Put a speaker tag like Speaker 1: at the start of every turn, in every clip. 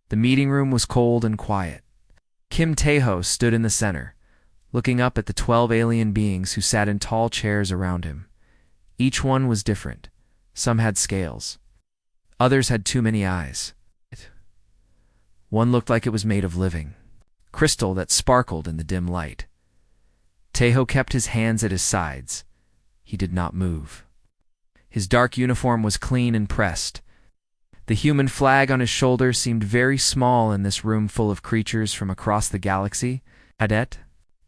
Speaker 1: The meeting room was cold and quiet. Kim Tae-ho stood in the center, looking up at the 12 alien beings who sat in tall chairs around him. Each one was different. Some had scales. Others had too many eyes. One looked like it was made of living crystal that sparkled in the dim light. Tae-ho kept his hands at his sides. He did not move. His dark uniform was clean and pressed. The human flag on his shoulder seemed very small in this room full of creatures from across the galaxy. Cadet?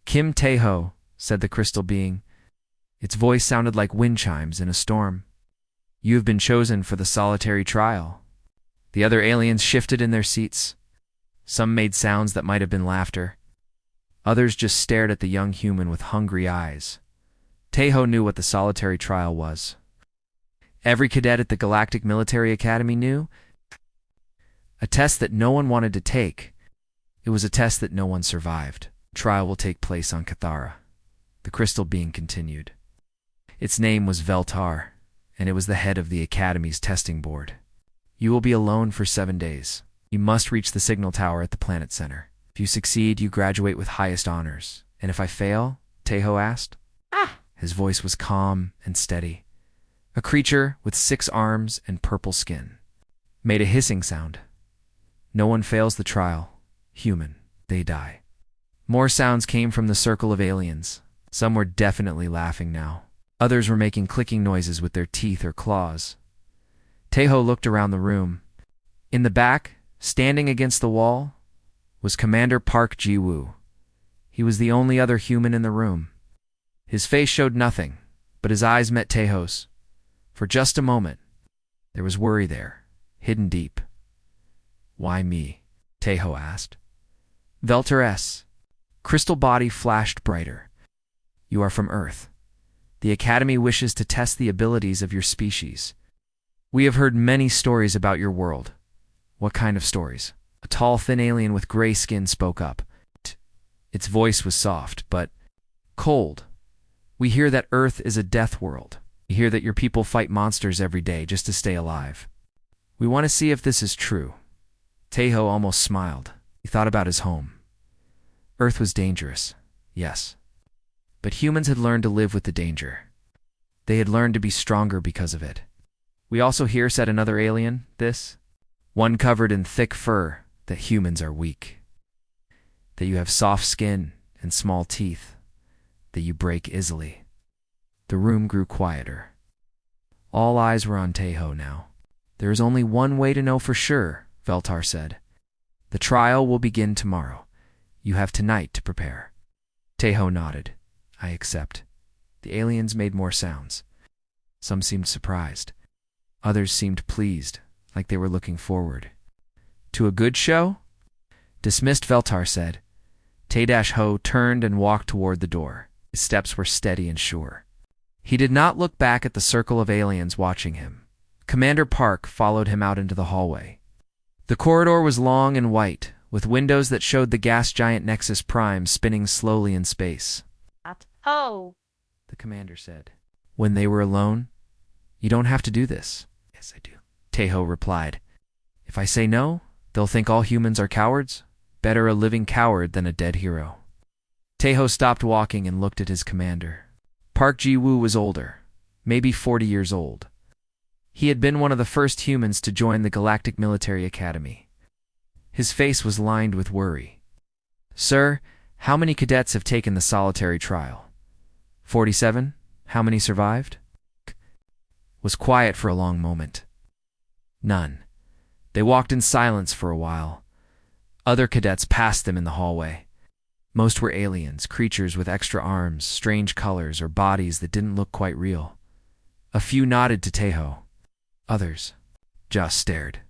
Speaker 1: Kim Tae-ho, said the crystal being. Its voice sounded like wind chimes in a storm. You have been chosen for the solitary trial. The other aliens shifted in their seats. Some made sounds that might have been laughter. Others just stared at the young human with hungry eyes. Tae-ho knew what the solitary trial was. Every cadet at the Galactic Military Academy knew. A test that no one wanted to take. It was a test that no one survived. The trial will take place on Cathara. The crystal being continued. Its name was Veltar, and it was the head of the Academy's testing board. You will be alone for 7 days. You must reach the signal tower at the planet center. If you succeed, you graduate with highest honors. And if I fail? Tae-ho asked. His voice was calm and steady. A creature with 6 arms and purple skin made a hissing sound. No one fails the trial. Human, they die. More sounds came from the circle of aliens. Some were definitely laughing now. Others were making clicking noises with their teeth or claws. Tae-ho looked around the room. In the back, standing against the wall, was Commander Park Ji-woo. He was the only other human in the room. His face showed nothing, but his eyes met Tae-ho's. For just a moment, there was worry there, hidden deep. Why me? Tae-ho asked. Veltar S. Crystal body flashed brighter. You are from Earth. The Academy wishes to test the abilities of your species. We have heard many stories about your world. What kind of stories? A tall, thin alien with gray skin spoke up. Its voice was soft, but cold. We hear that Earth is a death world. We hear that your people fight monsters every day just to stay alive. We want to see if this is true. Tae-ho almost smiled. He thought about his home. Earth was dangerous, yes. But humans had learned to live with the danger. They had learned to be stronger because of it. We also hear, said another alien, one covered in thick fur, that humans are weak. That you have soft skin and small teeth. That you break easily. The room grew quieter. All eyes were on Tae-ho now. There is only one way to know for sure, Veltar said. The trial will begin tomorrow. You have tonight to prepare. Tae-ho nodded. I accept. The aliens made more sounds. Some seemed surprised. Others seemed pleased, like they were looking forward. To a good show? Dismissed, Veltar said. Tae-ho turned and walked toward the door. His steps were steady and sure. He did not look back at the circle of aliens watching him. Commander Park followed him out into the hallway. The corridor was long and white, with windows that showed the gas giant Nexus Prime spinning slowly in space.
Speaker 2: Ho!
Speaker 1: The commander said. When they were alone, you don't have to do this. Yes, I do. Tae-ho replied. If I say no, they'll think all humans are cowards. Better a living coward than a dead hero. Tae-ho stopped walking and looked at his commander. Park Ji-woo was older, maybe 40 years old. He had been one of the first humans to join the Galactic Military Academy. His face was lined with worry. Sir, how many cadets have taken the solitary trial? 47? How many survived? Was quiet for a long moment. None. They walked in silence for a while. Other cadets passed them in the hallway. Most were aliens, creatures with extra arms, strange colors, or bodies that didn't look quite real. A few nodded to Tae-ho. Others just stared.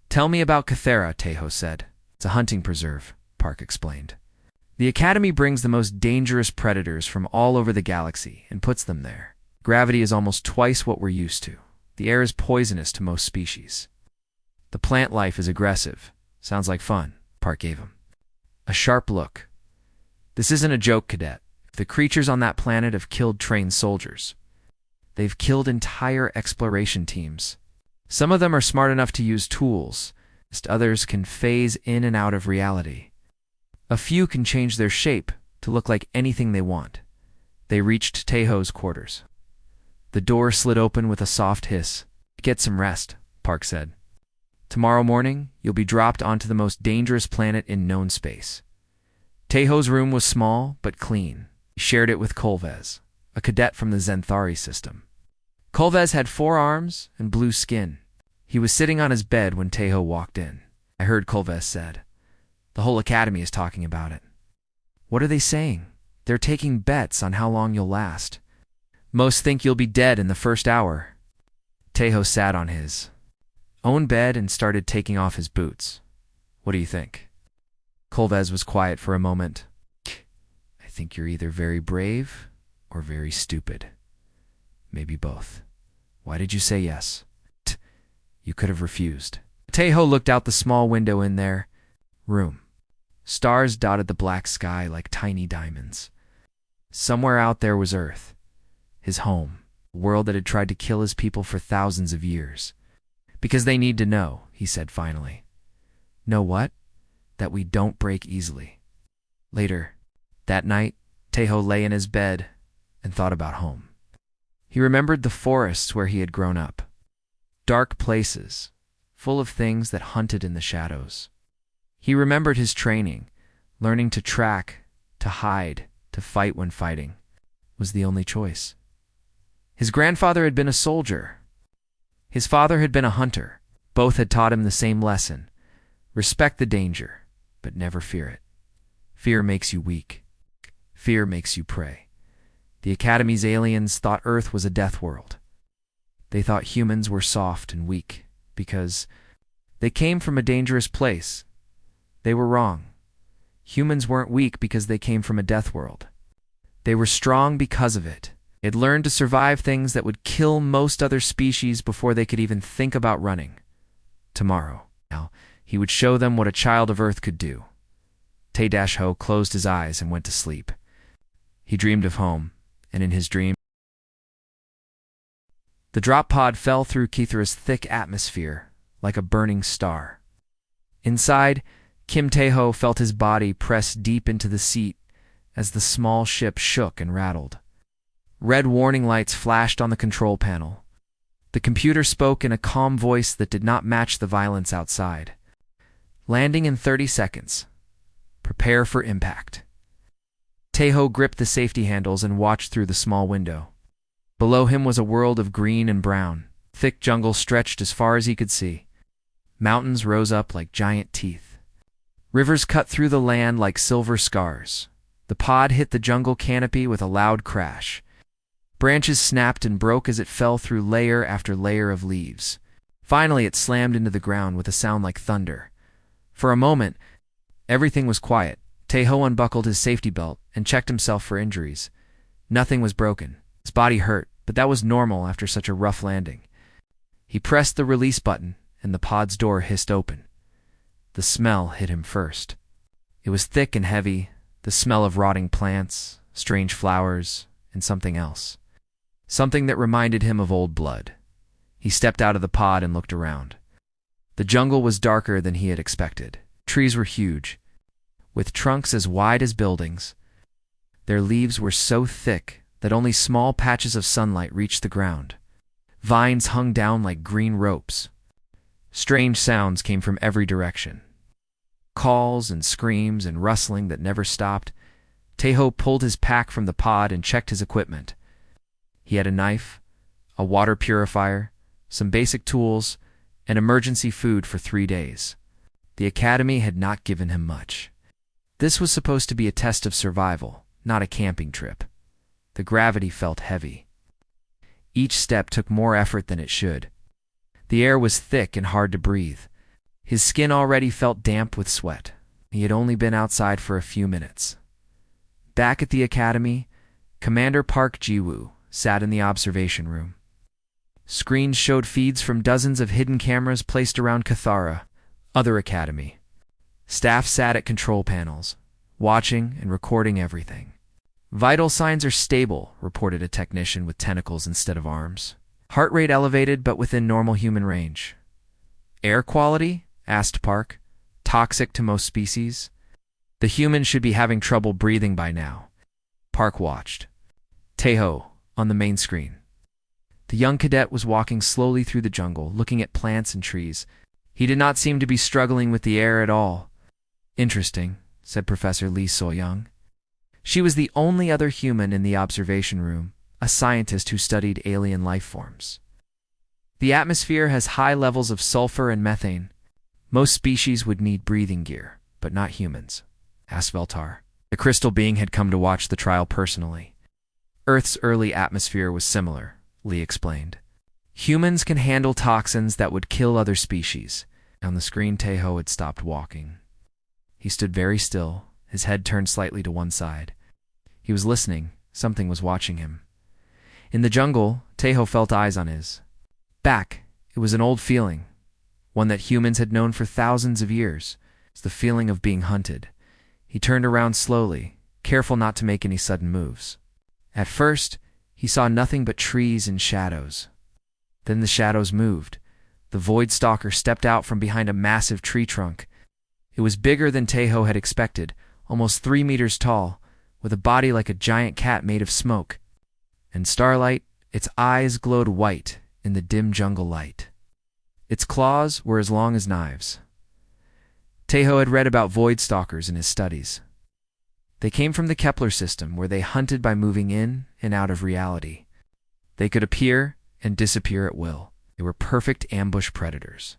Speaker 1: Tell me about Cathara, Tae-ho said. It's a hunting preserve, Park explained. The Academy brings the most dangerous predators from all over the galaxy and puts them there. Gravity is almost twice what we're used to. The air is poisonous to most species. The plant life is aggressive. Sounds like fun, Park gave him. A sharp look. This isn't a joke, Cadet. The creatures on that planet have killed trained soldiers. They've killed entire exploration teams. Some of them are smart enough to use tools. Others can phase in and out of reality. A few can change their shape to look like anything they want. They reached Taeho's quarters. The door slid open with a soft hiss. "Get some rest," Park said. "Tomorrow morning, you'll be dropped onto the most dangerous planet in known space." Taeho's room was small but clean. He shared it with Kolvez, a cadet from the Zenthari system. Kolvez had 4 arms and blue skin. He was sitting on his bed when Taeho walked in. "I heard," Kolvez said. "The whole academy is talking about it." "What are they saying?" "They're taking bets on how long you'll last. Most think you'll be dead in the first hour." Taeho sat on his own bed and started taking off his boots. "What do you think?" Kolvez was quiet for a moment. "I think you're either very brave or very stupid. Maybe both. Why did you say yes? You could have refused." Taeho looked out the small window in their room. Stars dotted the black sky like tiny diamonds. Somewhere out there was Earth, his home, a world that had tried to kill his people for thousands of years. "Because they need to know," he said finally. "Know what?" "That we don't break easily." Later, that night, Taeho lay in his bed and thought about home. He remembered the forests where he had grown up. Dark places, full of things that hunted in the shadows. He remembered his training, learning to track, to hide, to fight when fighting was the only choice. His grandfather had been a soldier. His father had been a hunter. Both had taught him the same lesson: respect the danger, but never fear it. Fear makes you weak. Fear makes you prey. The Academy's aliens thought Earth was a death world. They thought humans were soft and weak because they came from a dangerous place. They were wrong. Humans weren't weak because they came from a death world. They were strong because of it. It learned to survive things that would kill most other species before they could even think about running. Tomorrow, now, he would show them what a child of Earth could do. Tae-Ho closed his eyes and went to sleep. He dreamed of home, and in his dream, the drop pod fell through Kithra's thick atmosphere like a burning star. Inside, Kim Tae-Ho felt his body press deep into the seat as the small ship shook and rattled. Red warning lights flashed on the control panel. The computer spoke in a calm voice that did not match the violence outside. "Landing in 30 seconds. Prepare for impact." Tae-Ho gripped the safety handles and watched through the small window. Below him was a world of green and brown. Thick jungle stretched as far as he could see. Mountains rose up like giant teeth. Rivers cut through the land like silver scars. The pod hit the jungle canopy with a loud crash. Branches snapped and broke as it fell through layer after layer of leaves. Finally, it slammed into the ground with a sound like thunder. For a moment, everything was quiet. Tae-Ho unbuckled his safety belt and checked himself for injuries. Nothing was broken. His body hurt, but that was normal after such a rough landing. He pressed the release button, and the pod's door hissed open. The smell hit him first. It was thick and heavy, the smell of rotting plants, strange flowers, and something else. Something that reminded him of old blood. He stepped out of the pod and looked around. The jungle was darker than he had expected. Trees were huge, with trunks as wide as buildings. Their leaves were so thick that only small patches of sunlight reached the ground. Vines hung down like green ropes. Strange sounds came from every direction. Calls and screams and rustling that never stopped. Tae-Ho pulled his pack from the pod and checked his equipment. He had a knife, a water purifier, some basic tools, and emergency food for 3 days. The Academy had not given him much. This was supposed to be a test of survival, not a camping trip. The gravity felt heavy. Each step took more effort than it should. The air was thick and hard to breathe. His skin already felt damp with sweat. He had only been outside for a few minutes. Back at the Academy, Commander Park Ji-woo sat in the observation room. Screens showed feeds from dozens of hidden cameras placed around Cathara, other Academy. Staff sat at control panels, watching and recording everything. "Vital signs are stable," reported a technician with tentacles instead of arms. "Heart rate elevated but within normal human range. Air quality? asked Park. Toxic to most species? The humans should be having trouble breathing by now. Park watched. Teho, on the main screen. The young cadet was walking slowly through the jungle, looking at plants and trees. He did not seem to be struggling with the air at all. Interesting, said Professor Lee So-young. She was the only other human in the observation room, a scientist who studied alien life forms. The atmosphere has high levels of sulfur and methane. Most species would need breathing gear, but not humans, asked Veltar. The crystal being had come to watch the trial personally. Earth's early atmosphere was similar, Lee explained. Humans can handle toxins that would kill other species. On the screen, Teho had stopped walking. He stood very still, his head turned slightly to one side. He was listening. Something was watching him. In the jungle, Teho felt eyes on his back. It was an old feeling, one that humans had known for thousands of years. It was the feeling of being hunted. He turned around slowly, careful not to make any sudden moves. At first, he saw nothing but trees and shadows. Then the shadows moved. The Void Stalker stepped out from behind a massive tree trunk. It was bigger than Teho had expected, almost 3 meters tall, with a body like a giant cat made of smoke. In starlight, its eyes glowed white in the dim jungle light. Its claws were as long as knives. Teho had read about Void Stalkers in his studies. They came from the Kepler system, where they hunted by moving in and out of reality. They could appear and disappear at will. They were perfect ambush predators.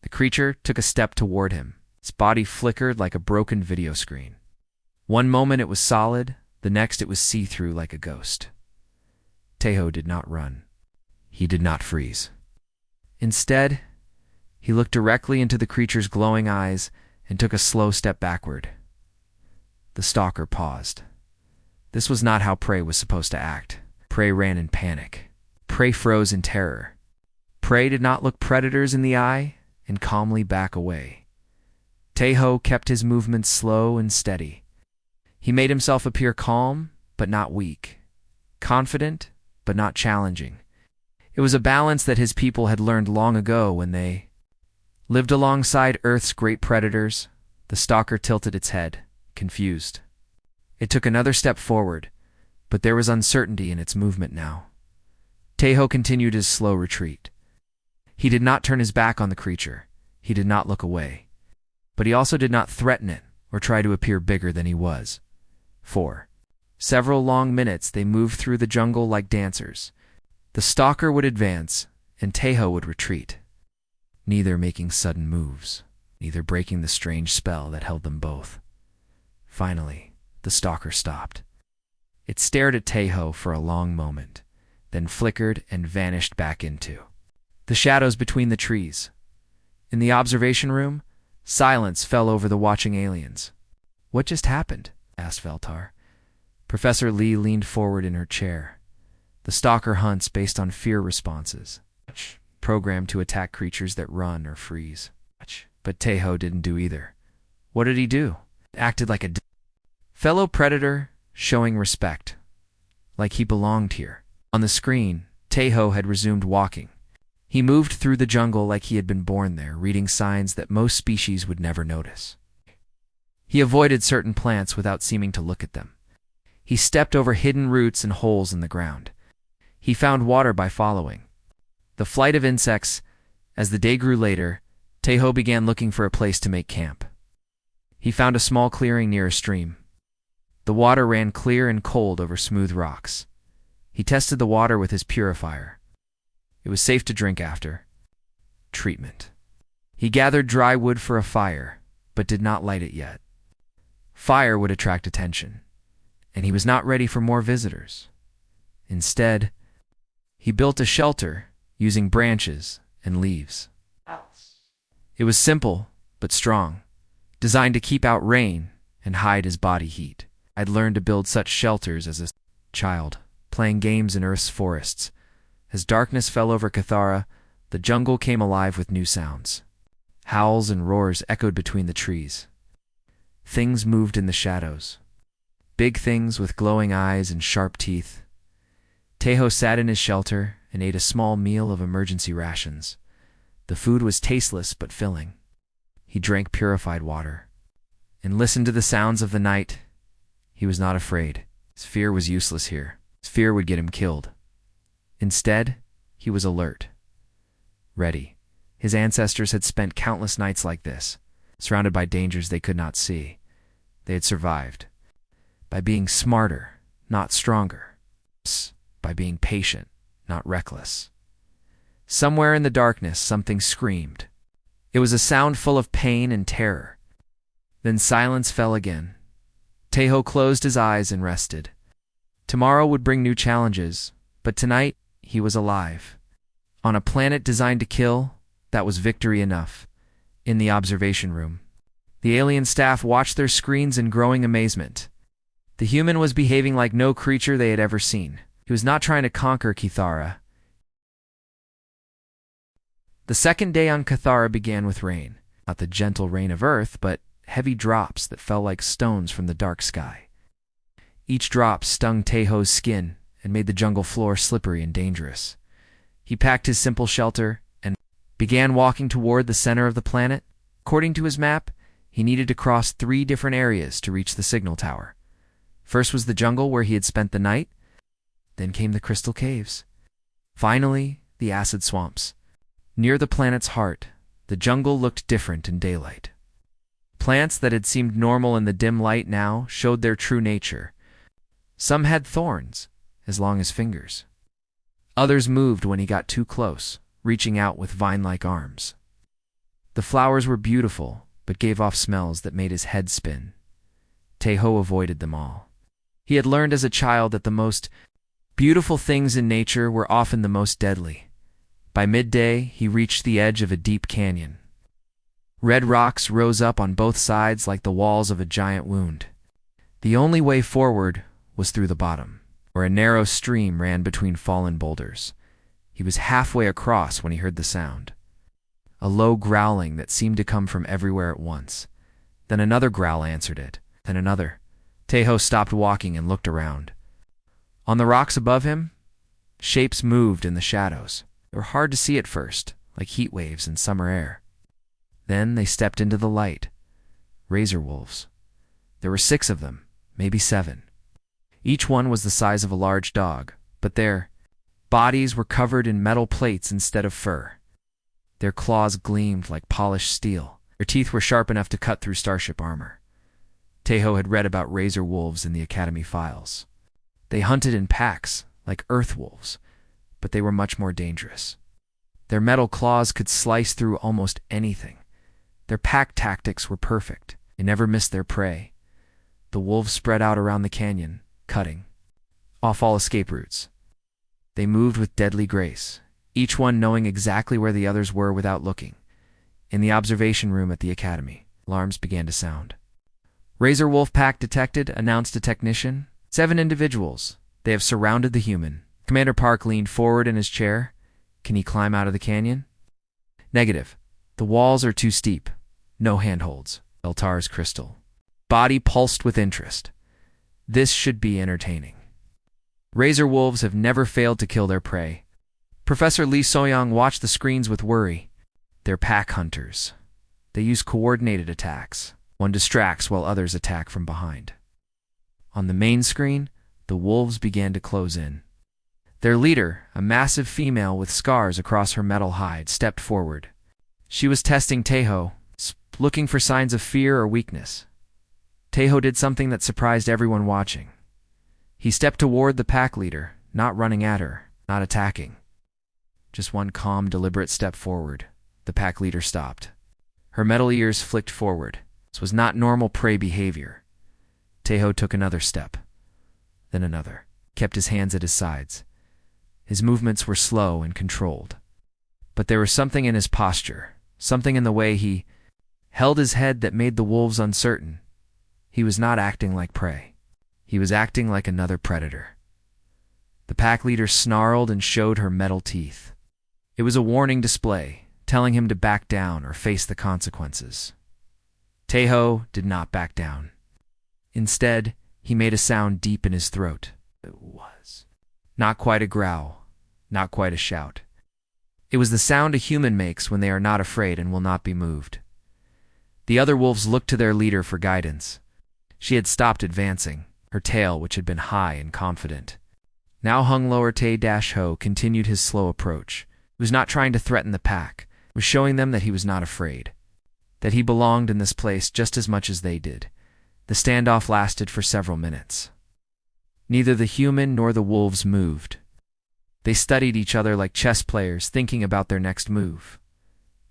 Speaker 1: The creature took a step toward him. Its body flickered like a broken video screen. One moment it was solid, the next it was see-through like a ghost. Teho did not run. He did not freeze. Instead, he looked directly into the creature's glowing eyes and took a slow step backward. The stalker paused. This was not how prey was supposed to act. Prey ran in panic. Prey froze in terror. Prey did not look predators in the eye and calmly back away. Teho kept his movements slow and steady. He made himself appear calm, but not weak. Confident, but not challenging. It was a balance that his people had learned long ago when they lived alongside Earth's great predators. The stalker tilted its head, confused. It took another step forward, but there was uncertainty in its movement now. Teho continued his slow retreat. He did not turn his back on the creature. He did not look away. But he also did not threaten it or try to appear bigger than he was. For several long minutes they moved through the jungle like dancers. The stalker would advance, and Teho would retreat, neither making sudden moves, neither breaking the strange spell that held them both. Finally, the stalker stopped. It stared at Teho for a long moment, then flickered and vanished back into the shadows between the trees. In the observation room, silence fell over the watching aliens. "What just happened?" asked Veltar. Professor Lee leaned forward in her chair. The stalker hunts based on fear responses, programmed to attack creatures that run or freeze. But Teho didn't do either. What did he do? Acted like a fellow predator, showing respect, like he belonged here. On the screen, Teho had resumed walking. He moved through the jungle like he had been born there, reading signs that most species would never notice. He avoided certain plants without seeming to look at them. He stepped over hidden roots and holes in the ground. He found water by following the flight of insects. As the day grew later, Teho began looking for a place to make camp. He found a small clearing near a stream. The water ran clear and cold over smooth rocks. He tested the water with his purifier. It was safe to drink after treatment. He gathered dry wood for a fire, but did not light it yet. Fire would attract attention, and he was not ready for more visitors. Instead, he built a shelter using branches and leaves. It was simple, but strong, designed to keep out rain and hide his body heat. I'd learned to build such shelters as a child, playing games in Earth's forests. As darkness fell over Cathara, the jungle came alive with new sounds. Howls and roars echoed between the trees. Things moved in the shadows. Big things with glowing eyes and sharp teeth. Teho sat in his shelter and ate a small meal of emergency rations. The food was tasteless but filling. He drank purified water and listened to the sounds of the night. He was not afraid. His fear was useless here. His fear would get him killed. Instead, he was alert, ready. His ancestors had spent countless nights like this, surrounded by dangers they could not see. They had survived by being smarter, not stronger, by being patient, not reckless. Somewhere in the darkness, something screamed. It was a sound full of pain and terror. Then silence fell again. Tejo closed his eyes and rested. Tomorrow would bring new challenges, but tonight he was alive. On a planet designed to kill, that was victory enough. In the observation room, the alien staff watched their screens in growing amazement. The human was behaving like no creature they had ever seen. He was not trying to conquer Cathara. The second day on Cathara began with rain. Not the gentle rain of Earth, but heavy drops that fell like stones from the dark sky. Each drop stung Tejo's skin and made the jungle floor slippery and dangerous. He packed his simple shelter and began walking toward the center of the planet. According to his map, he needed to cross 3 different areas to reach the signal tower. First was the jungle where he had spent the night. Then came the crystal caves. Finally, the acid swamps. Near the planet's heart, the jungle looked different in daylight. Plants that had seemed normal in the dim light now showed their true nature. Some had thorns, as long as fingers. Others moved when he got too close, reaching out with vine-like arms. The flowers were beautiful, but gave off smells that made his head spin. Tejo avoided them all. He had learned as a child that the most beautiful things in nature were often the most deadly. By midday, he reached the edge of a deep canyon. Red rocks rose up on both sides like the walls of a giant wound. The only way forward was through the bottom, where a narrow stream ran between fallen boulders. He was halfway across when he heard the sound. A low growling that seemed to come from everywhere at once. Then another growl answered it, then another. Tejo stopped walking and looked around. On the rocks above him, shapes moved in the shadows. They were hard to see at first, like heat waves in summer air. Then they stepped into the light. Razor wolves. There were 6 of them, maybe 7. Each one was the size of a large dog, but their bodies were covered in metal plates instead of fur. Their claws gleamed like polished steel. Their teeth were sharp enough to cut through starship armor. Tejo had read about razor wolves in the Academy files. They hunted in packs, like earth wolves, but they were much more dangerous. Their metal claws could slice through almost anything. Their pack tactics were perfect. They never missed their prey. The wolves spread out around the canyon, cutting off all escape routes. They moved with deadly grace, each one knowing exactly where the others were without looking. In the observation room at the Academy, alarms began to sound. Razor Wolf Pack detected, announced a technician. 7 individuals. They have surrounded the human. Commander Park leaned forward in his chair. Can he climb out of the canyon? Negative. The walls are too steep. No handholds. Eltar's crystal. Body pulsed with interest. This should be entertaining. Razor wolves have never failed to kill their prey. Professor Lee Soyoung watched the screens with worry. They're pack hunters. They use coordinated attacks. One distracts while others attack from behind. On the main screen, the wolves began to close in. Their leader, a massive female with scars across her metal hide, stepped forward. She was testing Tejo, looking for signs of fear or weakness. Tejo did something that surprised everyone watching. He stepped toward the pack leader, not running at her, not attacking. Just one calm, deliberate step forward. The pack leader stopped. Her metal ears flicked forward. This was not normal prey behavior. Tejo took another step, then another, kept his hands at his sides. His movements were slow and controlled. But there was something in his posture, something in the way he held his head that made the wolves uncertain. He was not acting like prey. He was acting like another predator. The pack leader snarled and showed her metal teeth. It was a warning display, telling him to back down or face the consequences. Tejo did not back down. Instead, he made a sound deep in his throat. It was not quite a growl, not quite a shout. It was the sound a human makes when they are not afraid and will not be moved. The other wolves looked to their leader for guidance. She had stopped advancing, her tail, which had been high and confident, now hung lower. Te-Ho continued his slow approach. He was not trying to threaten the pack. He was showing them that he was not afraid, that he belonged in this place just as much as they did. The standoff lasted for several minutes. Neither the human nor the wolves moved. They studied each other like chess players, thinking about their next move.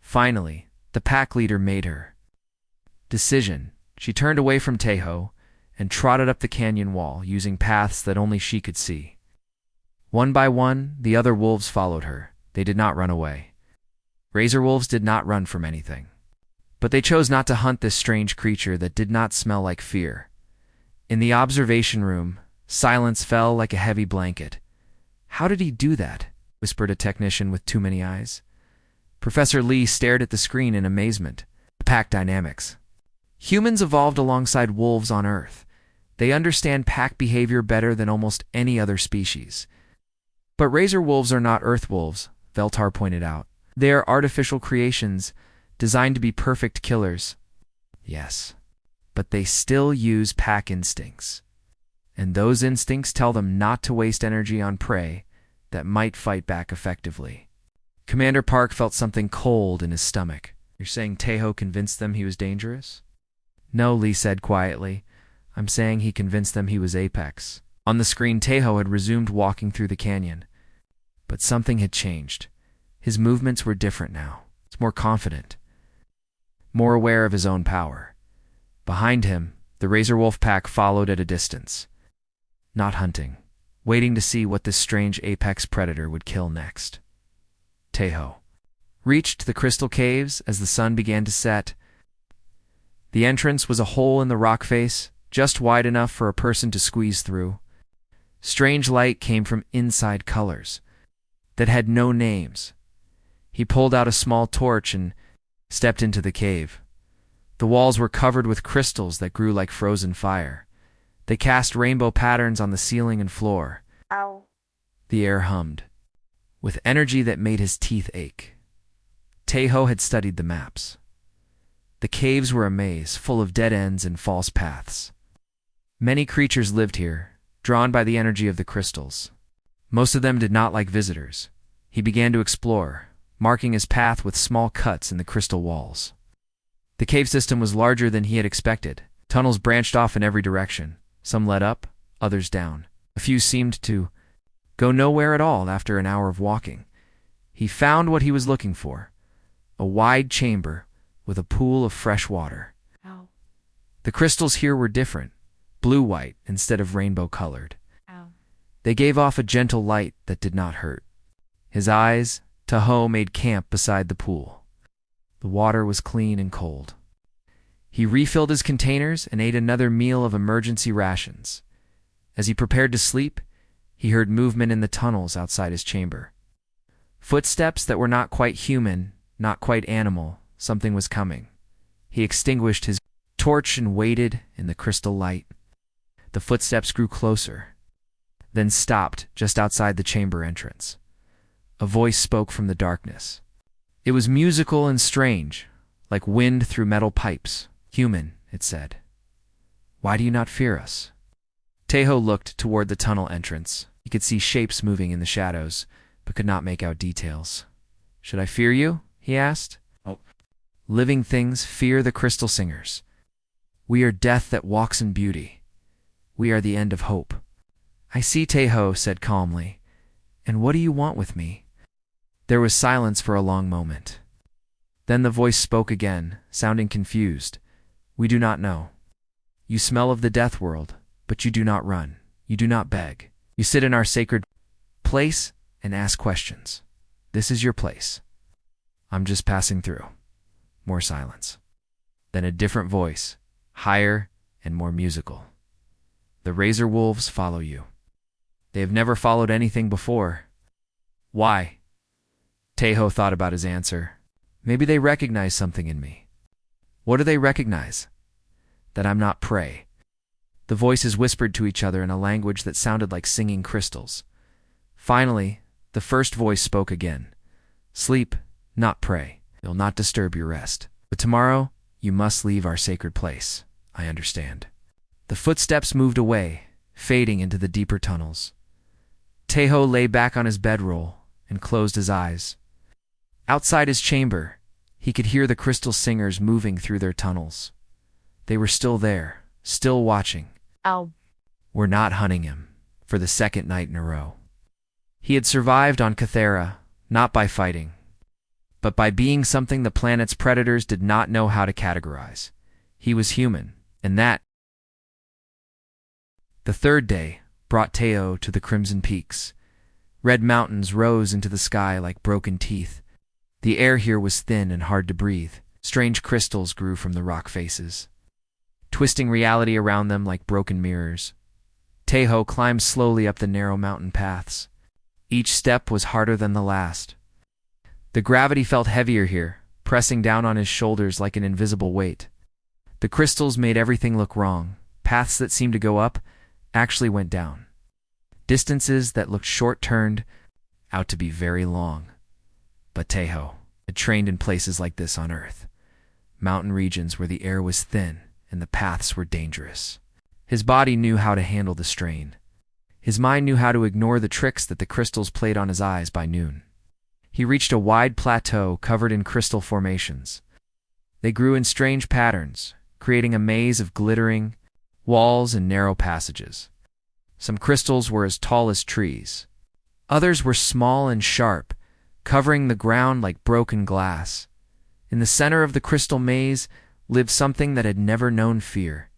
Speaker 1: Finally, the pack leader made her decision. She turned away from Te-Ho and trotted up the canyon wall, using paths that only she could see. One by one, the other wolves followed her. They did not run away. Razor wolves did not run from anything. But they chose not to hunt this strange creature that did not smell like fear. In the observation room, silence fell like a heavy blanket. "How did he do that?" whispered a technician with too many eyes. Professor Lee stared at the screen in amazement. The pack dynamics. Humans evolved alongside wolves on Earth. They understand pack behavior better than almost any other species. But razor wolves are not Earth wolves, Veltar pointed out. They are artificial creations, designed to be perfect killers. Yes, but they still use pack instincts. And those instincts tell them not to waste energy on prey that might fight back effectively. Commander Park felt something cold in his stomach. "You're saying Te-Ho convinced them he was dangerous?" "No," Lee said quietly. "I'm saying he convinced them he was Apex." On the screen, Te-Ho had resumed walking through the canyon. But something had changed. His movements were different now. He's more confident, more aware of his own power. Behind him, the Razor Wolf pack followed at a distance, not hunting, waiting to see what this strange apex predator would kill next. Te-Ho reached the crystal caves as the sun began to set. The entrance was a hole in the rock face, just wide enough for a person to squeeze through. Strange light came from inside colors that had no names. He pulled out a small torch and stepped into the cave. The walls were covered with crystals that grew like frozen fire. They cast rainbow patterns on the ceiling and floor.
Speaker 2: Ow.
Speaker 1: The air hummed, with energy that made his teeth ache. Te-Ho had studied the maps. The caves were a maze, full of dead ends and false paths. Many creatures lived here, drawn by the energy of the crystals. Most of them did not like visitors. He began to explore, marking his path with small cuts in the crystal walls. The cave system was larger than he had expected. Tunnels branched off in every direction. Some led up, others down. A few seemed to go nowhere at all after an hour of walking. He found what he was looking for, a wide chamber with a pool of fresh water.
Speaker 2: Ow.
Speaker 1: The crystals here were different, blue-white instead of rainbow-colored.
Speaker 2: Ow.
Speaker 1: They gave off a gentle light that did not hurt. His eyes, Te-Ho made camp beside the pool. The water was clean and cold. He refilled his containers and ate another meal of emergency rations. As he prepared to sleep, he heard movement in the tunnels outside his chamber. Footsteps that were not quite human, not quite animal. Something was coming. He extinguished his torch and waited in the crystal light. The footsteps grew closer, then stopped just outside the chamber entrance. A voice spoke from the darkness. It was musical and strange, like wind through metal pipes. "Human," it said. "Why do you not fear us?" Te-Ho looked toward the tunnel entrance. He could see shapes moving in the shadows, but could not make out details. "Should I fear you?" he asked. "Oh. Living things fear the crystal singers. We are death that walks in beauty. We are the end of hope." "I see," Te-Ho said calmly. "And what do you want with me?" There was silence for a long moment. Then the voice spoke again, sounding confused. "We do not know. You smell of the death world, but you do not run. You do not beg. You sit in our sacred place and ask questions. This is your place. I'm just passing through." More silence. Then a different voice, higher and more musical. "The Razor Wolves follow you. They have never followed anything before." "Why?" Te-Ho thought about his answer. "Maybe they recognize something in me." "What do they recognize?" "That I'm not prey." The voices whispered to each other in a language that sounded like singing crystals. Finally, the first voice spoke again. "Sleep, not prey. It'll not disturb your rest. But tomorrow, You must leave our sacred place. I understand. The footsteps moved away, fading into the deeper tunnels. Teho lay back on his bedroll and closed his eyes. Outside his chamber, he could hear the crystal singers moving through their tunnels. They were still there, still watching.
Speaker 2: Ow.
Speaker 1: We're not hunting him for the second night in a row. He had survived on Cathera, not by fighting, but by being something the planet's predators did not know how to categorize. He was human, and that. The third day brought Teho to the Crimson Peaks. Red mountains rose into the sky like broken teeth. The air here was thin and hard to breathe. Strange crystals grew from the rock faces, twisting reality around them like broken mirrors. Teho climbed slowly up the narrow mountain paths. Each step was harder than the last. The gravity felt heavier here, pressing down on his shoulders like an invisible weight. The crystals made everything look wrong. Paths that seemed to go up actually went down. Distances that looked short turned out to be very long. But Teho had trained in places like this on Earth. Mountain regions where the air was thin and the paths were dangerous. His body knew how to handle the strain. His mind knew how to ignore the tricks that the crystals played on his eyes by noon. He reached a wide plateau covered in crystal formations. They grew in strange patterns, creating a maze of glittering walls and narrow passages. Some crystals were as tall as trees. Others were small and sharp, covering the ground like broken glass. In the center of the crystal maze lived something that had never known fear: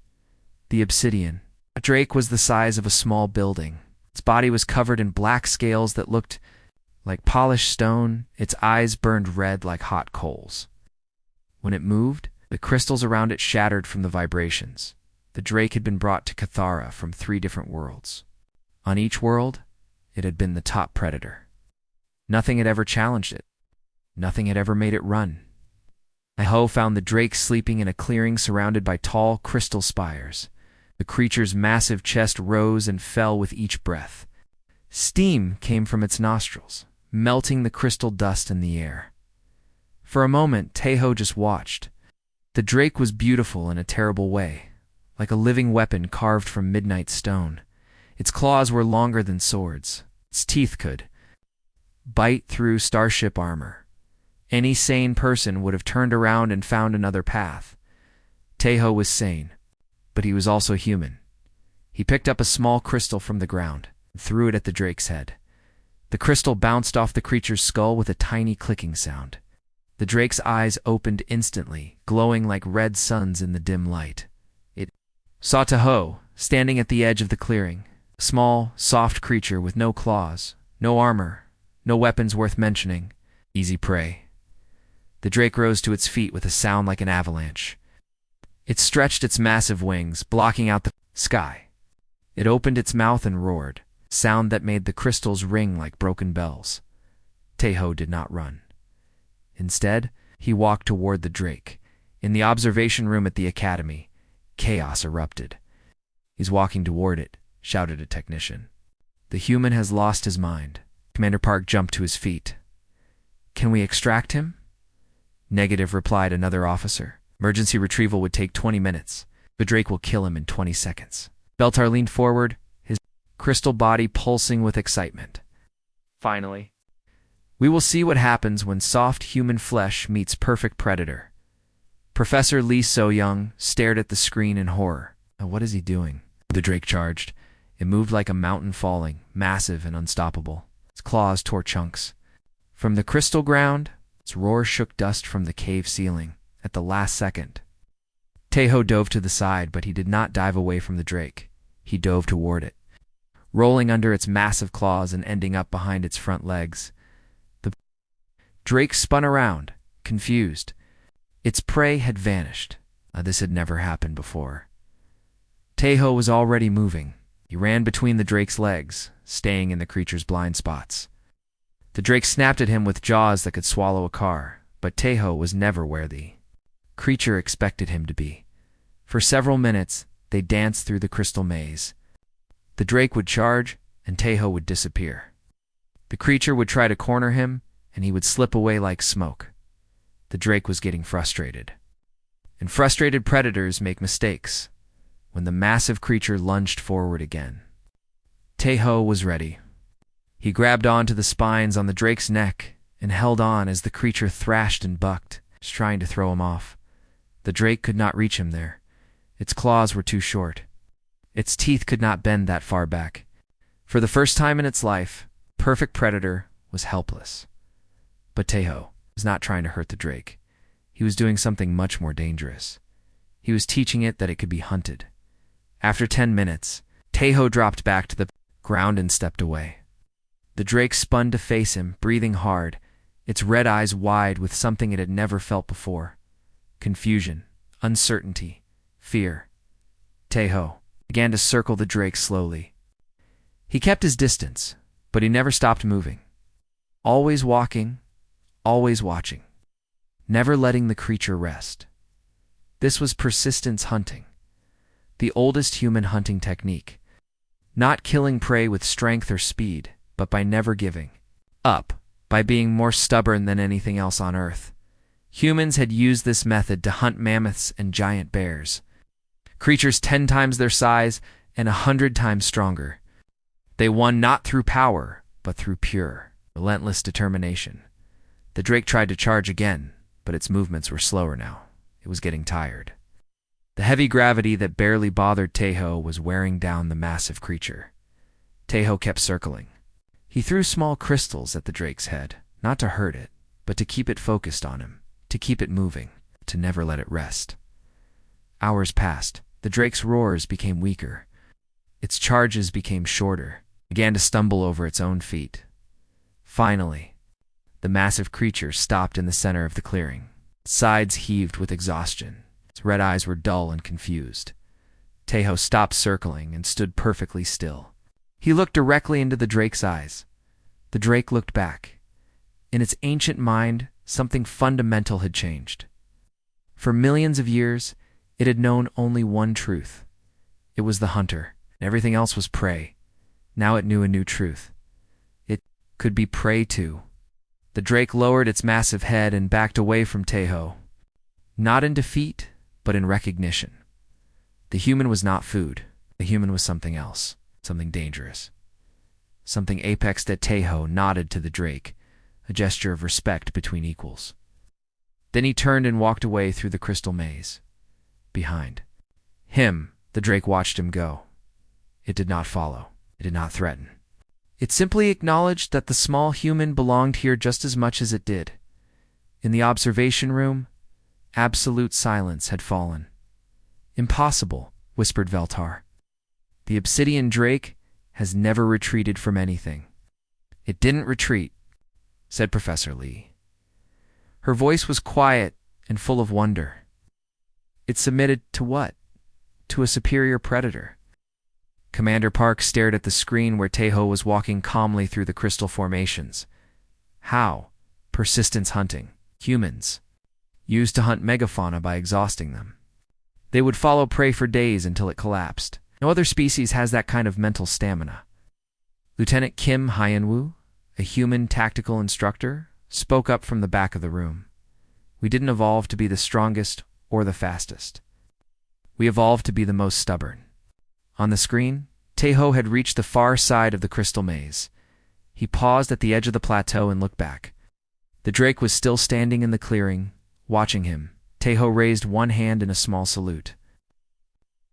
Speaker 1: the obsidian. A drake was the size of a small building. Its body was covered in black scales that looked like polished stone. Its eyes burned red like hot coals. When it moved, the crystals around it shattered from the vibrations. The drake had been brought to Cathara from 3 different worlds. On each world, it had been the top predator. Nothing had ever challenged it. Nothing had ever made it run. Teho found the drake sleeping in a clearing surrounded by tall crystal spires. The creature's massive chest rose and fell with each breath. Steam came from its nostrils, melting the crystal dust in the air. For a moment, Teho just watched. The drake was beautiful in a terrible way, like a living weapon carved from midnight stone. Its claws were longer than swords. Its teeth could bite through starship armor. Any sane person would have turned around and found another path. Teho was sane, but he was also human. He picked up a small crystal from the ground and threw it at the drake's head. The crystal bounced off the creature's skull with a tiny clicking sound. The drake's eyes opened instantly, glowing like red suns in the dim light. It saw Teho, standing at the edge of the clearing, a small, soft creature with no claws, no armor, no weapons worth mentioning. Easy prey. The drake rose to its feet with a sound like an avalanche. It stretched its massive wings, blocking out the sky. It opened its mouth and roared, sound that made the crystals ring like broken bells. Teho did not run. Instead, he walked toward the drake. In the observation room at the academy, chaos erupted. "He's walking toward it," shouted a technician. "The human has lost his mind." Commander Park jumped to his feet. "Can we extract him?" "Negative," replied another officer. "Emergency retrieval would take 20 minutes. The drake will kill him in 20 seconds. Beltar leaned forward, his crystal body pulsing with excitement. "Finally. We will see what happens when soft human flesh meets perfect predator." Professor Lee So-young stared at the screen in horror. "What is he doing?" The drake charged. It moved like a mountain falling, massive and unstoppable. Its claws tore chunks. From the crystal ground, its roar shook dust from the cave ceiling. At the last second, Teho dove to the side, but he did not dive away from the drake. He dove toward it, rolling under its massive claws and ending up behind its front legs. The drake spun around, confused. Its prey had vanished. This had never happened before. Teho was already moving. He ran between the drake's legs, staying in the creature's blind spots. The drake snapped at him with jaws that could swallow a car, but Teho was never where the creature expected him to be. For several minutes, they danced through the crystal maze. The drake would charge, and Teho would disappear. The creature would try to corner him, and he would slip away like smoke. The drake was getting frustrated. and frustrated predators make mistakes. When the massive creature lunged forward again, Teho was ready. He grabbed onto the spines on the drake's neck and held on as the creature thrashed and bucked, trying to throw him off. The drake could not reach him there. Its claws were too short. Its teeth could not bend that far back. For the first time in its life, Perfect Predator was helpless. But Teho was not trying to hurt the drake. He was doing something much more dangerous. He was teaching it that it could be hunted. After 10 minutes, Teho dropped back to the ground and stepped away. The drake spun to face him, breathing hard, its red eyes wide with something it had never felt before. Confusion, uncertainty, fear. Teho began to circle the drake slowly. He kept his distance, but he never stopped moving. Always walking, always watching, never letting the creature rest. This was persistence hunting, the oldest human hunting technique. Not killing prey with strength or speed, but by never giving up, by being more stubborn than anything else on Earth. Humans had used this method to hunt mammoths and giant bears, creatures 10 times their size and 100 times stronger. They won not through power, but through pure, relentless determination. The drake tried to charge again, but its movements were slower now. It was getting tired. The heavy gravity that barely bothered Teho was wearing down the massive creature. Teho kept circling. He threw small crystals at the drake's head, not to hurt it, but to keep it focused on him, to keep it moving, to never let it rest. Hours passed. The drake's roars became weaker. Its charges became shorter, began to stumble over its own feet. Finally, the massive creature stopped in the center of the clearing. Its sides heaved with exhaustion. Its red eyes were dull and confused. Teho stopped circling and stood perfectly still. He looked directly into the drake's eyes. The drake looked back. In its ancient mind, something fundamental had changed. For millions of years, it had known only one truth. It was the hunter, and everything else was prey. Now it knew a new truth. It could be prey too. The drake lowered its massive head and backed away from Teho, not in defeat, but in recognition. The human was not food. The human was something else, something dangerous. Something apexed at Teho nodded to the drake, a gesture of respect between equals. Then he turned and walked away through the crystal maze. Behind him, the drake watched him go. It did not follow. It did not threaten. It simply acknowledged that the small human belonged here just as much as it did. In the observation room, absolute silence had fallen. "Impossible," whispered Veltar. "The obsidian drake has never retreated from anything." "It didn't retreat," said Professor Lee. Her voice was quiet and full of wonder. "It submitted to what? To a superior predator." Commander Park stared at the screen where Teho was walking calmly through the crystal formations. How? Persistence hunting. Humans. Used to hunt megafauna by exhausting them. They would follow prey for days until it collapsed. No other species has that kind of mental stamina. Lieutenant Kim Hyenwoo, a human tactical instructor, spoke up from the back of the room. "We didn't evolve to be the strongest or the fastest. We evolved to be the most stubborn." On the screen, Teho had reached the far side of the crystal maze. He paused at the edge of the plateau and looked back. The drake was still standing in the clearing, watching him. Teho raised one hand in a small salute.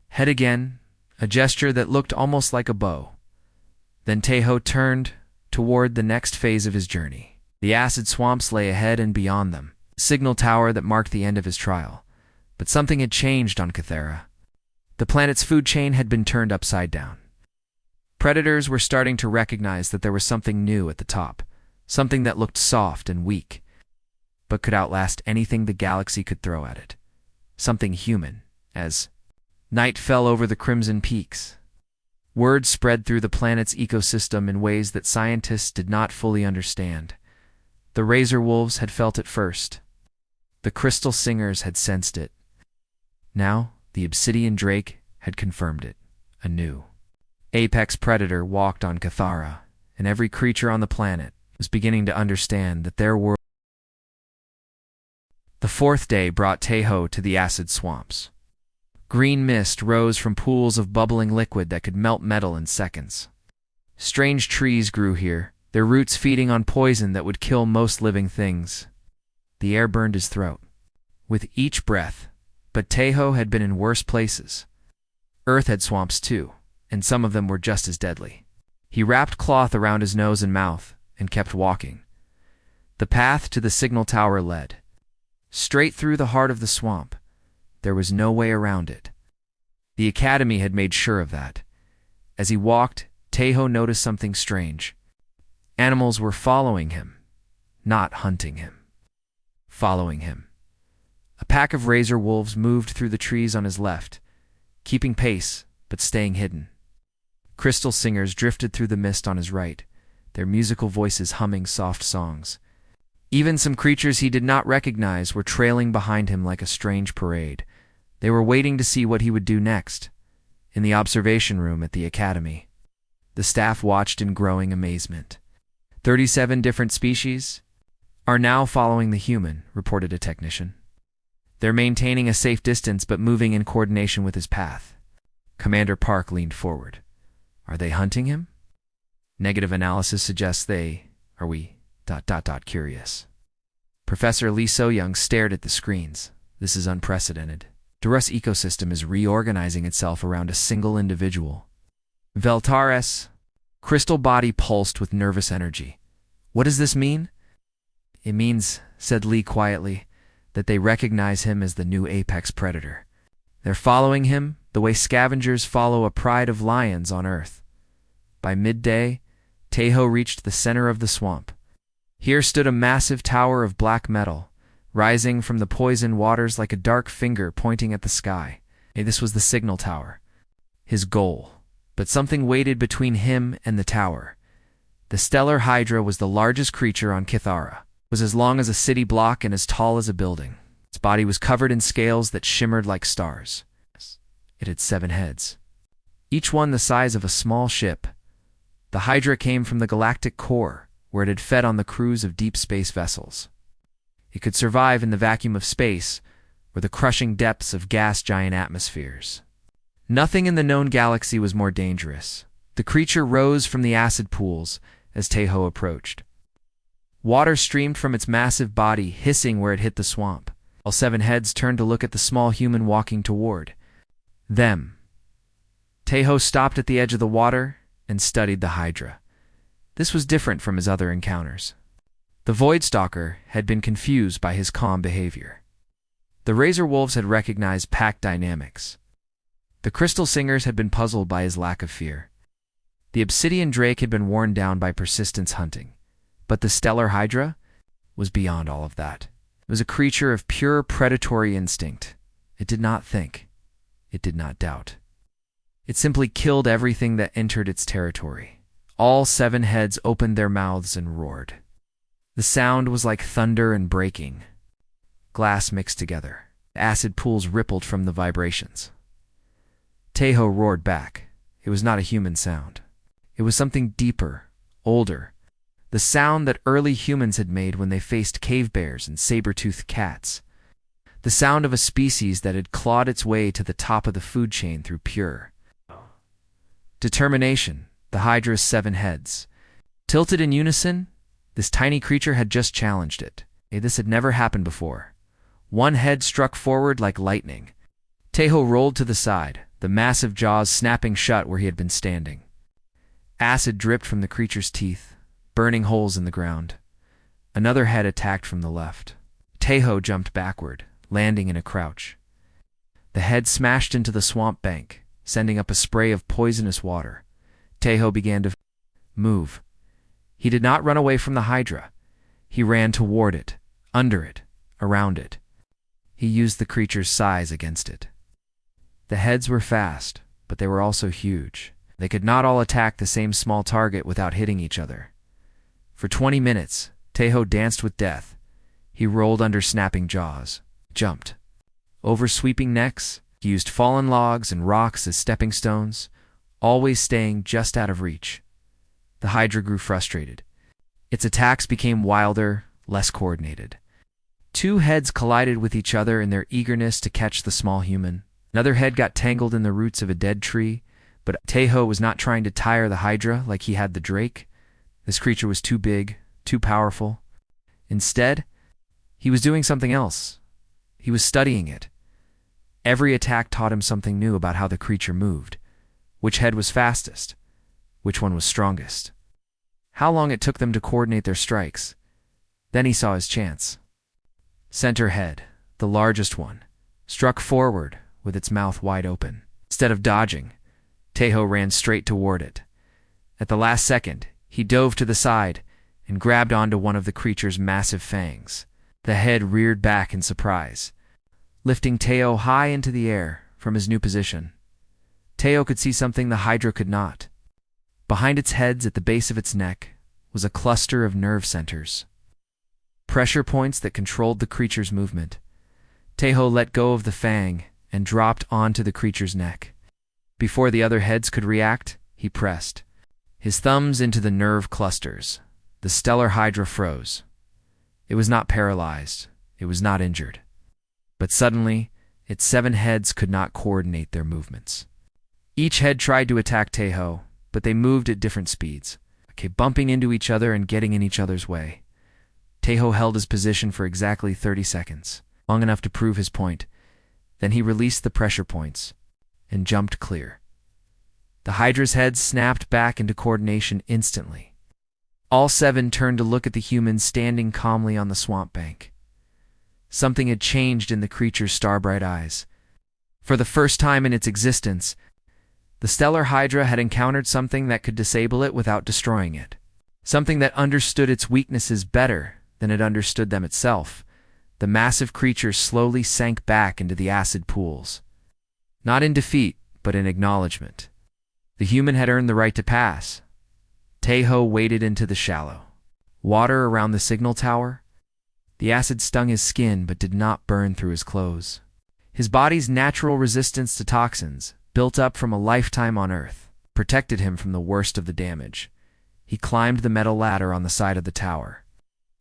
Speaker 1: Head again, a gesture that looked almost like a bow. Then Teho turned toward the next phase of his journey. The acid swamps lay ahead and beyond them, a signal tower that marked the end of his trial. But something had changed on Cathera. The planet's food chain had been turned upside down. Predators were starting to recognize that there was something new at the top, something that looked soft and weak, but could outlast anything the galaxy could throw at it. Something human, as night fell over the crimson peaks. Word spread through the planet's ecosystem in ways that scientists did not fully understand. The razor wolves had felt it first. The crystal singers had sensed it. Now, the obsidian drake had confirmed it, anew. Apex predator walked on Cathara, and every creature on the planet was beginning to understand that their world The fourth day brought Teho to the acid swamps. Green mist rose from pools of bubbling liquid that could melt metal in seconds. Strange trees grew here, their roots feeding on poison that would kill most living things. The air burned his throat with each breath, but Teho had been in worse places. Earth had swamps too, and some of them were just as deadly. He wrapped cloth around his nose and mouth and kept walking. The path to the signal tower led straight through the heart of the swamp. There was no way around it. The academy had made sure of that. As he walked, Teho noticed something strange. Animals were following him, not hunting him. Following him. A pack of razor wolves moved through the trees on his left, keeping pace but staying hidden. Crystal singers drifted through the mist on his right, their musical voices humming soft songs. Even some creatures he did not recognize were trailing behind him like a strange parade. They were waiting to see what he would do next. In the observation room at the academy, the staff watched in growing amazement. 37 different species are now following the human, reported a technician. They're maintaining a safe distance but moving in coordination with his path. Commander Park leaned forward. Are they hunting him? Negative analysis suggests they are curious. Professor Lee So-young stared at the screens. This is unprecedented. Durus' ecosystem is reorganizing itself around a single individual. Veltares' crystal body pulsed with nervous energy. What does this mean? It means, said Lee quietly, that they recognize him as the new apex predator. They're following him the way scavengers follow a pride of lions on Earth. By midday, Teho reached the center of the swamp. Here stood a massive tower of black metal, rising from the poison waters like a dark finger pointing at the sky. This was the signal tower, his goal. But something waited between him and the tower. The stellar hydra was the largest creature on Kithara. It was as long as a city block and as tall as a building. Its body was covered in scales that shimmered like stars. It had 7 heads, each one the size of a small ship. The hydra came from the galactic core, where it had fed on the crews of deep space vessels. It could survive in the vacuum of space or the crushing depths of gas giant atmospheres. Nothing in the known galaxy was more dangerous. The creature rose from the acid pools as Teho approached. Water streamed from its massive body, hissing where it hit the swamp. All 7 heads turned to look at the small human walking toward them. Teho stopped at the edge of the water and studied the hydra. This was different from his other encounters. The Voidstalker had been confused by his calm behavior. The Razor Wolves had recognized pack dynamics. The Crystal Singers had been puzzled by his lack of fear. The Obsidian Drake had been worn down by persistence hunting. But the Stellar Hydra was beyond all of that. It was a creature of pure predatory instinct. It did not think. It did not doubt. It simply killed everything that entered its territory. All 7 heads opened their mouths and roared. The sound was like thunder and breaking. Glass mixed together. Acid pools rippled from the vibrations. Teho roared back. It was not a human sound. It was something deeper, older. The sound that early humans had made when they faced cave bears and saber-toothed cats. The sound of a species that had clawed its way to the top of the food chain through pure determination. The Hydra's 7 heads. Tilted in unison, this tiny creature had just challenged it. This had never happened before. One head struck forward like lightning. Teho rolled to the side, the massive jaws snapping shut where he had been standing. Acid dripped from the creature's teeth, burning holes in the ground. Another head attacked from the left. Teho jumped backward, landing in a crouch. The head smashed into the swamp bank, sending up a spray of poisonous water. Teho began to move. He did not run away from the Hydra. He ran toward it, under it, around it. He used the creature's size against it. The heads were fast, but they were also huge. They could not all attack the same small target without hitting each other. For 20 minutes, Teho danced with death. He rolled under snapping jaws, jumped over sweeping necks. He used fallen logs and rocks as stepping stones, always staying just out of reach. The Hydra grew frustrated. Its attacks became wilder, less coordinated. Two heads collided with each other in their eagerness to catch the small human. Another head got tangled in the roots of a dead tree, but Teho was not trying to tire the Hydra like he had the Drake. This creature was too big, too powerful. Instead, he was doing something else. He was studying it. Every attack taught him something new about how the creature moved. Which head was fastest? Which one was strongest? How long it took them to coordinate their strikes. Then he saw his chance. Center head, the largest one, struck forward with its mouth wide open. Instead of dodging, Teho ran straight toward it. At the last second, he dove to the side and grabbed onto one of the creature's massive fangs. The head reared back in surprise, lifting Teho high into the air from his new position. Teho could see something the Hydra could not. Behind its heads at the base of its neck was a cluster of nerve centers, pressure points that controlled the creature's movement. Teho let go of the fang and dropped onto the creature's neck. Before the other heads could react, he pressed his thumbs into the nerve clusters. The stellar Hydra froze. It was not paralyzed. It was not injured. But suddenly, its 7 heads could not coordinate their movements. Each head tried to attack Teho, but they moved at different speeds, bumping into each other and getting in each other's way. Teho held his position for exactly 30 seconds, long enough to prove his point. Then he released the pressure points and jumped clear. The Hydra's head snapped back into coordination instantly. All 7 turned to look at the humans standing calmly on the swamp bank. Something had changed in the creature's star-bright eyes. For the first time in its existence, the stellar Hydra had encountered something that could disable it without destroying it. Something that understood its weaknesses better than it understood them itself. The massive creature slowly sank back into the acid pools. Not in defeat, but in acknowledgement. The human had earned the right to pass. Teho waded into the shallow water around the signal tower. The acid stung his skin but did not burn through his clothes. His body's natural resistance to toxins, built up from a lifetime on Earth, protected him from the worst of the damage. He climbed the metal ladder on the side of the tower.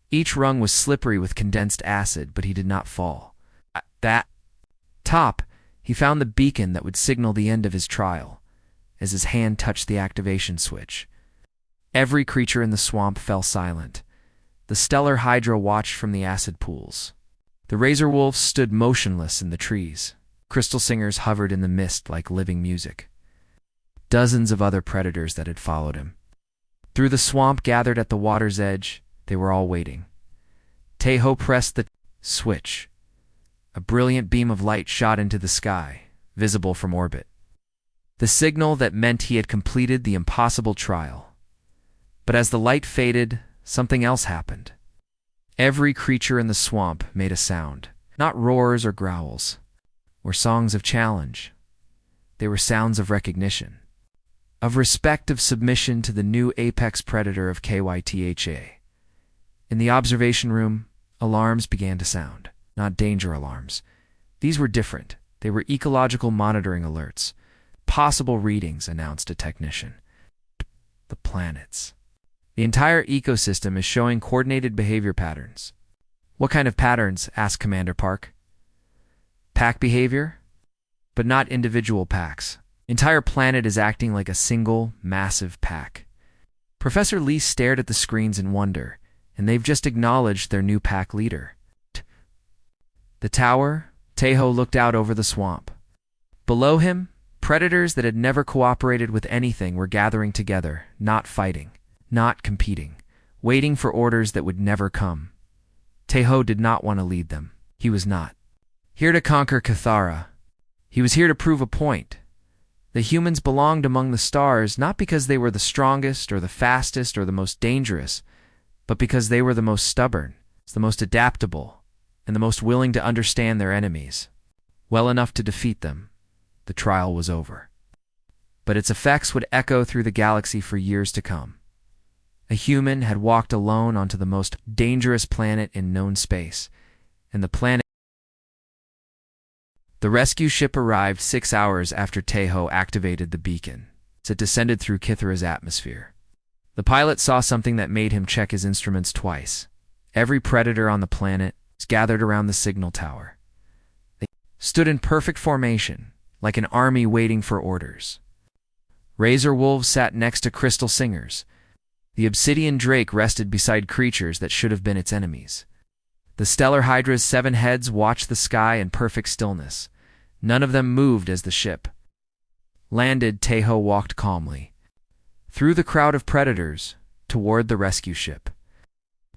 Speaker 1: Each rung was slippery with condensed acid, but he did not fall. At that top, he found the beacon that would signal the end of his trial, as his hand touched the activation switch. Every creature in the swamp fell silent. The stellar Hydra watched from the acid pools. The razor wolves stood motionless in the trees. Crystal singers hovered in the mist like living music. Dozens of other predators that had followed him. Through the swamp gathered at the water's edge, they were all waiting. Teho pressed the switch. A brilliant beam of light shot into the sky, visible from orbit. The signal that meant he had completed the impossible trial. But as the light faded, something else happened. Every creature in the swamp made a sound, not roars or growls, or songs of challenge. They were sounds of recognition, of respect, of submission to the new apex predator of KYTHA. In the observation room, alarms began to sound, not danger alarms. These were different. They were ecological monitoring alerts. Possible readings, announced a technician. The planets. The entire ecosystem is showing coordinated behavior patterns. What kind of patterns? Asked Commander Park. Pack behavior? But not individual packs. Entire planet is acting like a single, massive pack. Professor Lee stared at the screens in wonder, and they've just acknowledged their new pack leader. The tower, Teho looked out over the swamp. Below him, predators that had never cooperated with anything were gathering together, not fighting, not competing, waiting for orders that would never come. Teho did not want to lead them. He was not here to conquer Cathara. He was here to prove a point. The humans belonged among the stars not because they were the strongest or the fastest or the most dangerous, but because they were the most stubborn, the most adaptable, and the most willing to understand their enemies, well enough to defeat them. The trial was over. But its effects would echo through the galaxy for years to come. A human had walked alone onto the most dangerous planet in known space, and the planet. The rescue ship arrived 6 hours after Teho activated the beacon. It descended through Kithra's atmosphere. The pilot saw something that made him check his instruments twice. Every predator on the planet, gathered around the signal tower. They stood in perfect formation, like an army waiting for orders. Razor wolves sat next to crystal singers. The obsidian drake rested beside creatures that should have been its enemies. The stellar hydra's 7 heads watched the sky in perfect stillness. None of them moved as the ship landed. Tejo walked calmly through the crowd of predators toward the rescue ship.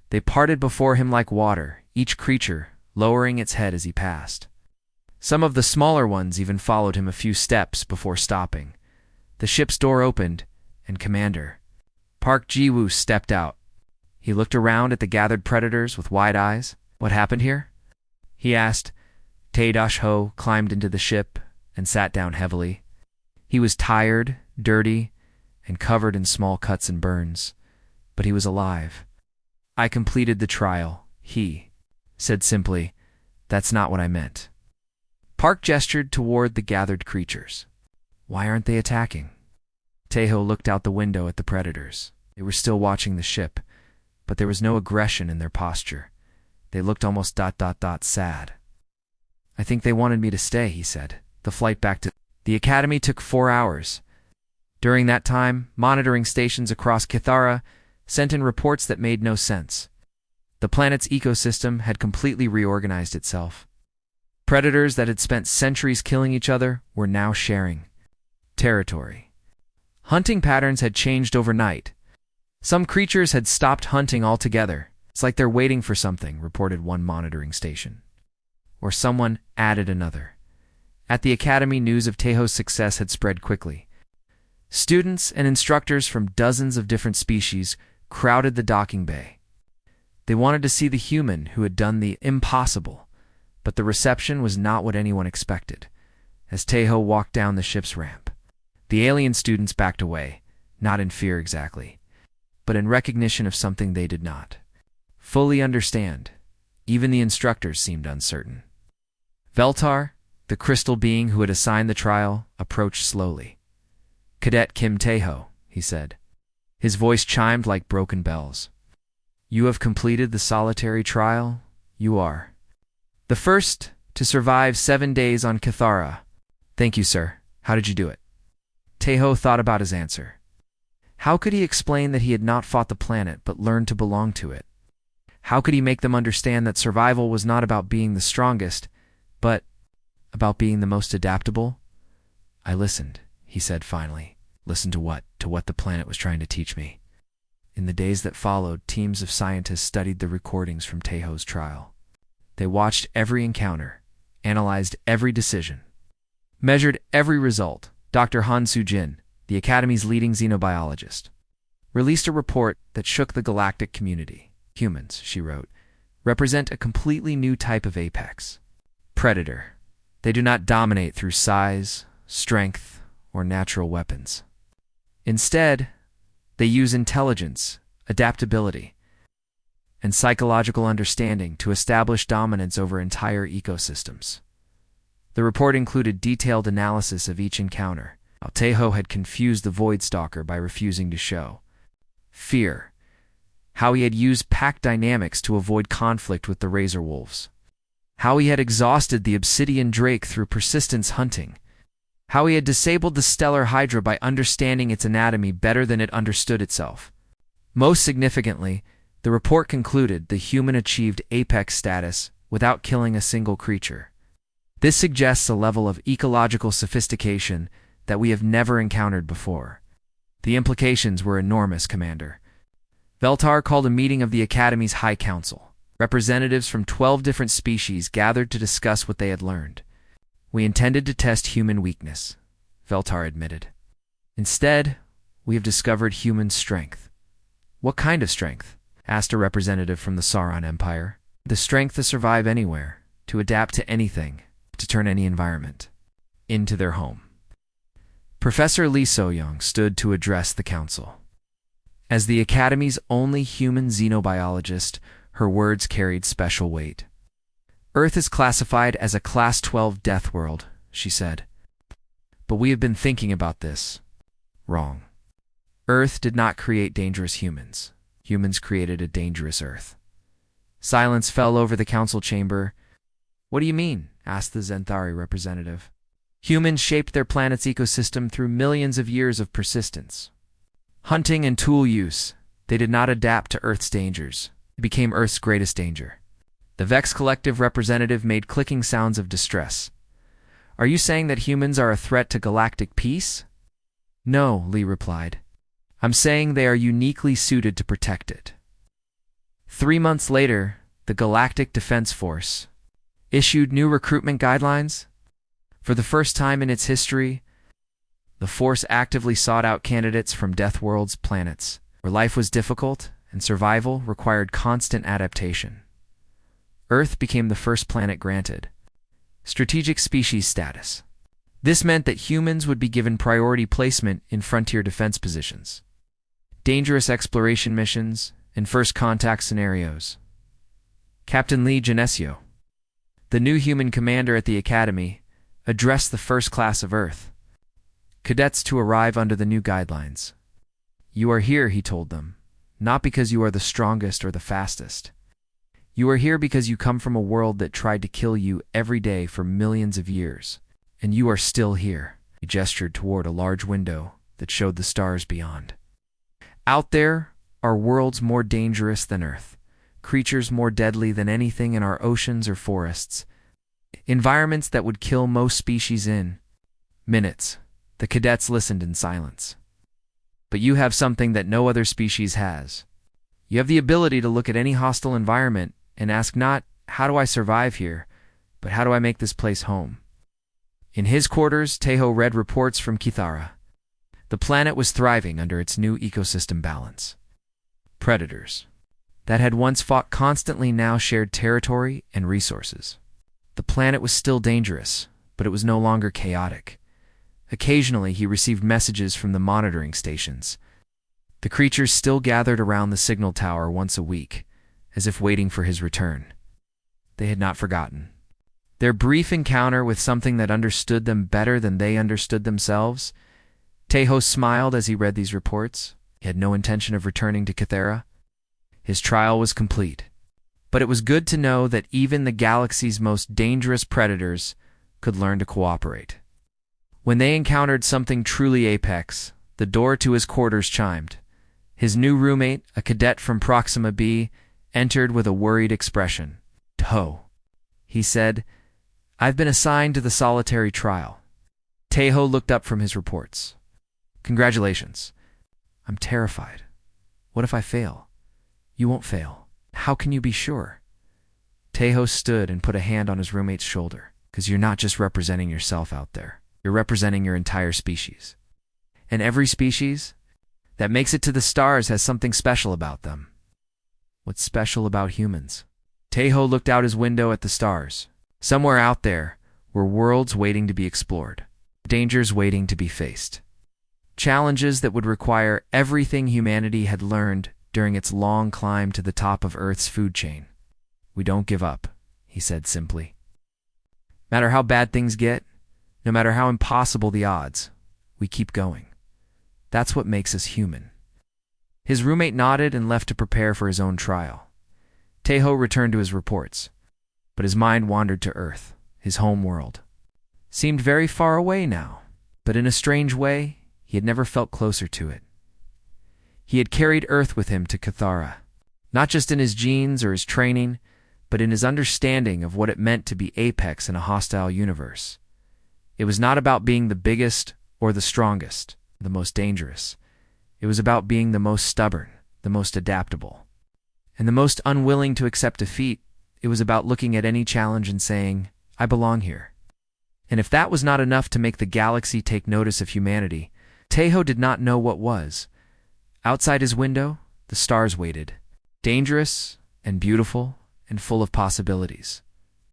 Speaker 1: They parted before him like water, each creature lowering its head as he passed. Some of the smaller ones even followed him a few steps before stopping. The ship's door opened, and Commander Park Ji-woo stepped out. He looked around at the gathered predators with wide eyes. "What happened here?" he asked. Tae-dash-ho climbed into the ship and sat down heavily. He was tired, dirty, and covered in small cuts and burns, but he was alive. "I completed the trial," he said simply. "That's not what I meant." Park gestured toward the gathered creatures. "Why aren't they attacking?" Tejo looked out the window at the predators. They were still watching the ship, but there was no aggression in their posture. They looked almost sad. "I think they wanted me to stay," he said. "The flight back to the academy took 4 hours. During that time, monitoring stations across Kithara sent in reports that made no sense. The planet's ecosystem had completely reorganized itself. Predators that had spent centuries killing each other were now sharing territory. Hunting patterns had changed overnight. Some creatures had stopped hunting altogether. "It's like they're waiting for something," reported one monitoring station. Or someone added another. At the academy, news of Tejo's success had spread quickly. Students and instructors from dozens of different species crowded the docking bay. They wanted to see the human who had done the impossible, but the reception was not what anyone expected. As Tejo walked down the ship's ramp, the alien students backed away, not in fear exactly, but in recognition of something they did not fully understand. Even the instructors seemed uncertain. Veltar, the crystal being who had assigned the trial, approached slowly. "Cadet Kim Tejo," he said. His voice chimed like broken bells. "You have completed the solitary trial. You are the first to survive 7 days on Kithara." "Thank you, sir. How did you do it?" Tejo thought about his answer. How could he explain that he had not fought the planet but learned to belong to it? How could he make them understand that survival was not about being the strongest, but about being the most adaptable? "I listened," he said finally. "Listened to what? To what the planet was trying to teach me." In the days that followed, teams of scientists studied the recordings from Tejo's trial. They watched every encounter, analyzed every decision, measured every result. Dr. Han Soo-jin, the Academy's leading xenobiologist, released a report that shook the galactic community. "Humans," she wrote, "represent a completely new type of apex predator. They do not dominate through size, strength, or natural weapons. Instead, they use intelligence, adaptability, and psychological understanding to establish dominance over entire ecosystems." The report included detailed analysis of each encounter. How Tejo had confused the Void Stalker by refusing to show fear. How he had used pack dynamics to avoid conflict with the Razor Wolves. How he had exhausted the Obsidian Drake through persistence hunting. How he had disabled the Stellar Hydra by understanding its anatomy better than it understood itself. Most significantly, the report concluded the human achieved apex status without killing a single creature. This suggests a level of ecological sophistication that we have never encountered before. The implications were enormous, Commander. Veltar called a meeting of the Academy's High Council. Representatives from 12 different species gathered to discuss what they had learned. "We intended to test human weakness," Veltar admitted. "Instead, we have discovered human strength." "What kind of strength?" asked a representative from the Sauron Empire. "The strength to survive anywhere, to adapt to anything, to turn any environment into their home." Professor Lee So-young stood to address the council. As the Academy's only human xenobiologist, her words carried special weight. "Earth is classified as a Class 12 death world," she said. "But we have been thinking about this. Wrong. Earth did not create dangerous humans. Humans created a dangerous Earth. Silence fell over the council chamber. "What do you mean?" asked the Zenthari representative. "Humans shaped their planet's ecosystem through millions of years of persistence. Hunting and tool use, they did not adapt to Earth's dangers. It became Earth's greatest danger." The Vex Collective representative made clicking sounds of distress. "Are you saying that humans are a threat to galactic peace?" "No," Lee replied. "I'm saying they are uniquely suited to protect it." 3 months later, the Galactic Defense Force issued new recruitment guidelines. For the first time in its history, the force actively sought out candidates from Deathworld's planets, where life was difficult and survival required constant adaptation. Earth became the first planet granted strategic species status. This meant that humans would be given priority placement in frontier defense positions, dangerous exploration missions, and first contact scenarios. Captain Lee Genesio, the new human commander at the Academy, addressed the first class of Earth cadets to arrive under the new guidelines. "You are here," he told them, "not because you are the strongest or the fastest. You are here because you come from a world that tried to kill you every day for millions of years, and you are still here." He gestured toward a large window that showed the stars beyond. "Out there are worlds more dangerous than Earth, creatures more deadly than anything in our oceans or forests, environments that would kill most species in minutes." The cadets listened in silence. "But you have something that no other species has. You have the ability to look at any hostile environment and ask not, 'How do I survive here?' but 'How do I make this place home?'" In his quarters, Tejo read reports from Kithara. The planet was thriving under its new ecosystem balance. Predators that had once fought constantly now shared territory and resources. The planet was still dangerous, but it was no longer chaotic. Occasionally, he received messages from the monitoring stations. The creatures still gathered around the signal tower once a week, as if waiting for his return. They had not forgotten their brief encounter with something that understood them better than they understood themselves. Tejo smiled as he read these reports. He had no intention of returning to Kithara. His trial was complete. But it was good to know that even the galaxy's most dangerous predators could learn to cooperate. When they encountered something truly apex, the door to his quarters chimed. His new roommate, a cadet from Proxima B, entered with a worried expression. "Tejo," he said, "I've been assigned to the solitary trial." Tejo looked up from his reports. "Congratulations." "I'm terrified. What if I fail?" "You won't fail. How can you be sure?" Tejo stood and put a hand on his roommate's shoulder. "Because you're not just representing yourself out there. You're representing your entire species. And every species that makes it to the stars has something special about them." "What's special about humans?" Tejo looked out his window at the stars. Somewhere out there were worlds waiting to be explored, dangers waiting to be faced, challenges that would require everything humanity had learned during its long climb to the top of Earth's food chain. "We don't give up," he said simply. "No matter how bad things get, no matter how impossible the odds, we keep going. That's what makes us human." His roommate nodded and left to prepare for his own trial. Tejo returned to his reports, but his mind wandered to Earth, his home world. Seemed very far away now, but in a strange way, he had never felt closer to it. He had carried Earth with him to Kithara, not just in his genes or his training, but in his understanding of what it meant to be apex in a hostile universe. It was not about being the biggest or the strongest, the most dangerous. It was about being the most stubborn, the most adaptable, and the most unwilling to accept defeat. It was about looking at any challenge and saying, "I belong here." And if that was not enough to make the galaxy take notice of humanity, Tejo did not know what was. Outside his window, the stars waited, dangerous and beautiful and full of possibilities.